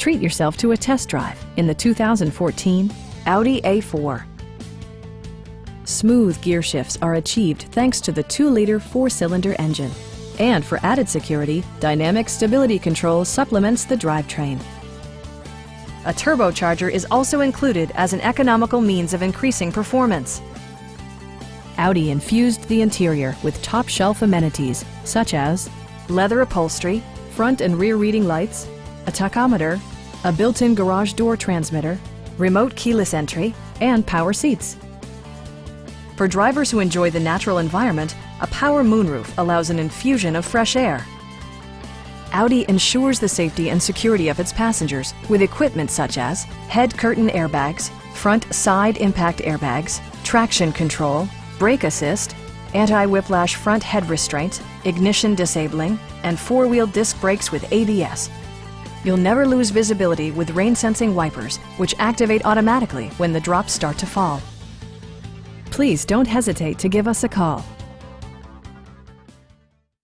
Treat yourself to a test drive in the 2014 Audi A4. Smooth gear shifts are achieved thanks to the 2-liter 4-cylinder engine. And for added security, Dynamic Stability Control supplements the drivetrain. A turbocharger is also included as an economical means of increasing performance. Audi infused the interior with top-shelf amenities such as leather upholstery, front and rear reading lights, a tachometer, a built-in garage door transmitter, remote keyless entry, and power seats. For drivers who enjoy the natural environment, a power moonroof allows an infusion of fresh air. Audi ensures the safety and security of its passengers with equipment such as head curtain airbags, front side impact airbags, traction control, brake assist, anti-whiplash front head restraints, ignition disabling, and 4-wheel disc brakes with ABS. You'll never lose visibility with rain-sensing wipers, which activate automatically when the drops start to fall. Please don't hesitate to give us a call.